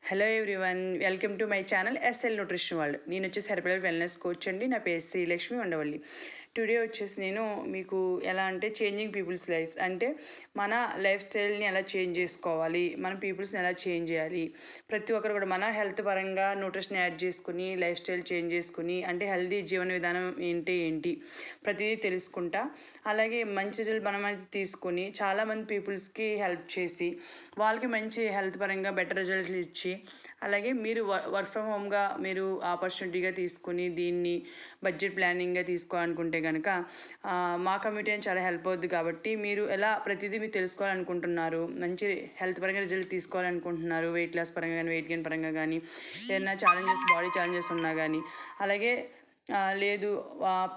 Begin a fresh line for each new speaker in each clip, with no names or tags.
Hello everyone, welcome to my channel SL nutrition world. నేను వచ్చేసి herbal wellness coach అండి. నా పేరు శ్రీలక్ష్మి ఉండవల్లి. టుడే వచ్చేసి నేను మీకు ఎలా అంటే చేంజింగ్ పీపుల్స్ లైఫ్స్ అంటే మన లైఫ్ స్టైల్ని ఎలా చేంజ్ చేసుకోవాలి, మన పీపుల్స్ని ఎలా చేంజ్ చేయాలి, ప్రతి ఒక్కరు కూడా మన హెల్త్ పరంగా న్యూట్రిషన్ యాడ్ చేసుకుని లైఫ్ స్టైల్ చేంజ్ చేసుకుని అంటే హెల్తీ జీవన విధానం ఏంటి ప్రతిదీ తెలుసుకుంటా. అలాగే మంచి రిజల్ట్ మనం అనేది తీసుకుని చాలామంది పీపుల్స్కి హెల్ప్ చేసి వాళ్ళకి మంచి హెల్త్ పరంగా బెటర్ రిజల్ట్స్ ఇచ్చి, అలాగే మీరు వర్క్ ఫ్రమ్ హోమ్గా మీరు ఆపర్చునిటీగా తీసుకుని దీన్ని బడ్జెట్ ప్లానింగ్గా తీసుకోవాలనుకుంటే కనుక మా కమ్యూనిటీ అని చాలా హెల్ప్ అవుద్ది. కాబట్టి మీరు ఎలా ప్రతిదీ మీరు తెలుసుకోవాలనుకుంటున్నారు, మంచి హెల్త్ పరంగా రిజల్ట్ తీసుకోవాలనుకుంటున్నారు, వెయిట్ లాస్ పరంగా కానీ వెయిట్ గెయిన్ పరంగా కానీ ఏదైనా ఛాలెంజెస్ బాడీ ఛాలెంజెస్ ఉన్నా కానీ, అలాగే లేదు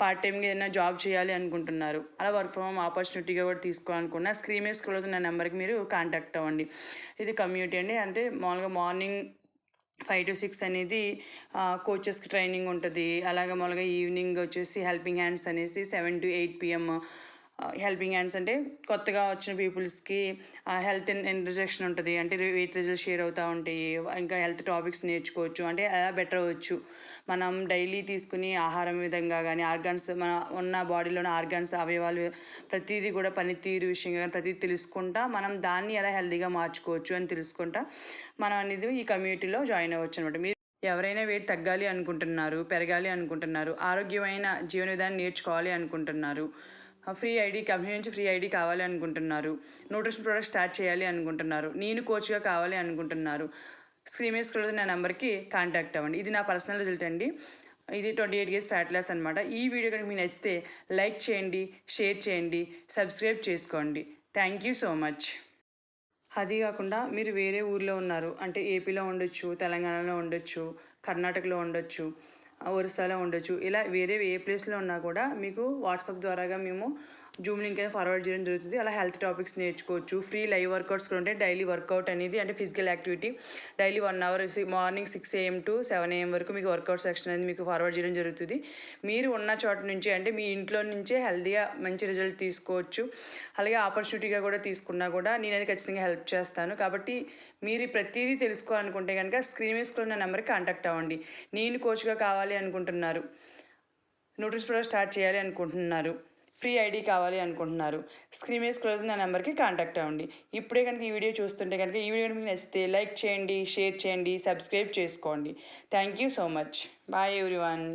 పార్ట్ టైంగా ఏదైనా జాబ్ చేయాలి అనుకుంటున్నారు, అలా వర్క్ ఫ్రమ్ హోమ్ ఆపర్చునిటీగా కూడా తీసుకోవాలనుకున్న స్క్రీన్ మీద స్క్రోల్ అవుతున్న నెంబర్కి మీరు కాంటాక్ట్ అవ్వండి. ఇది కమ్యూనిటీ అండి. అంటే మామూలుగా మార్నింగ్ 5 to 6 అనేది కోచెస్కి ట్రైనింగ్ ఉంటుంది. అలాగే మామూలుగా ఈవినింగ్ వచ్చేసి హెల్పింగ్ హ్యాండ్స్ అనేసి 7 to 8 PM. హెల్పింగ్ హ్యాండ్స్ అంటే కొత్తగా వచ్చిన పీపుల్స్కి హెల్త్ ఇంట్రజెక్షన్ ఉంటుంది. అంటే వెయిట్ రిజల్ట్ షేర్ అవుతూ ఉంటాయి, ఇంకా హెల్త్ టాపిక్స్ నేర్చుకోవచ్చు, అంటే ఎలా బెటర్ అవ్వచ్చు, మనం డైలీ తీసుకుని ఆహారం విధంగా కానీ ఆర్గాన్స్ మన ఉన్న బాడీలోని ఆర్గాన్స్ అవయవాలు ప్రతిదీ కూడా పనితీరు విషయంగా కానీ ప్రతిదీ తెలుసుకుంటా మనం దాన్ని ఎలా హెల్తీగా మార్చుకోవచ్చు అని తెలుసుకుంటా మనం అనేది ఈ కమ్యూనిటీలో జాయిన్ అవ్వచ్చు అనమాట. మీరు ఎవరైనా వెయిట్ తగ్గాలి అనుకుంటున్నారు, పెరగాలి అనుకుంటున్నారు, ఆరోగ్యమైన జీవన విధానం నేర్చుకోవాలి అనుకుంటున్నారు, ఫ్రీ ఐడి కంపెనీ నుంచి ఫ్రీ ఐడి కావాలి అనుకుంటున్నారు, న్యూట్రిషన్ ప్రోడక్ట్ స్టార్ట్ చేయాలి అనుకుంటున్నారు, నేను కోచ్గా కావాలి అనుకుంటున్నారు, స్క్రీన్ మీద స్క్రోల్ అవుతున్న నా నెంబర్కి కాంటాక్ట్ అవ్వండి. ఇది నా పర్సనల్ రిజల్ట్ అండి. ఇది 28 years ఫ్యాట్ లాస్ అనమాట. ఈ వీడియో కనుక మీకు నచ్చితే లైక్ చేయండి, షేర్ చేయండి, సబ్స్క్రైబ్ చేసుకోండి. Thank you so much. అది కాకుండా మీరు వేరే ఊర్లో ఉన్నారు అంటే ఏపీలో ఉండొచ్చు, తెలంగాణలో ఉండొచ్చు, కర్ణాటకలో ఉండొచ్చు, ఒరిస్సాలో ఉండొచ్చు, ఇలా వేరే ఏ ప్లేస్లో ఉన్నా కూడా మీకు వాట్సాప్ ద్వారాగా మేము జూమ్ లింక్ అనేది ఫార్వర్డ్ చేయడం జరుగుతుంది. అలా హెల్త్ టాపిక్స్ నేర్చుకోవచ్చు. ఫ్రీ లైవ్ వర్కౌట్స్ కూడా ఉంటాయి. డైలీ వర్కౌట్ అనేది అంటే physical activity daily 1 hour morning 6 AM to 7 AM వరకు మీకు వర్కౌట్ సెక్షన్ అనేది మీకు ఫార్వర్డ్ చేయడం జరుగుతుంది. మీరు ఉన్న చోట నుంచి అంటే మీ ఇంట్లో నుంచే హెల్తీగా మంచి రిజల్ట్ తీసుకోవచ్చు. అలాగే ఆపర్చునిటీగా కూడా తీసుకున్నా కూడా నేను అది ఖచ్చితంగా హెల్ప్ చేస్తాను. కాబట్టి మీరు ప్రతిదీ తెలుసుకోవాలనుకుంటే కనుక స్క్రీన్ మీద స్క్రోల్ ఉన్న నెంబర్కి కాంటాక్ట్ అవ్వండి. నేను కోచ్గా కావాలి అనుకుంటున్నారు, న్యూట్రిషన్ ప్రోడక్ట్ స్టార్ట్ చేయాలి అనుకుంటున్నారు, ఫ్రీ ఐడి కావాలి అనుకుంటున్నారు, స్క్రీన్ మీద స్క్రోల్ అవుతున్న నెంబర్కి కాంటాక్ట్ అవ్వండి. ఇప్పుడే కనుక ఈ వీడియో చూస్తుంటే కనుక ఈ వీడియో మీకు నచ్చితే లైక్ చేయండి, షేర్ చేయండి, సబ్స్క్రైబ్ చేసుకోండి. Thank you so much. Bye everyone.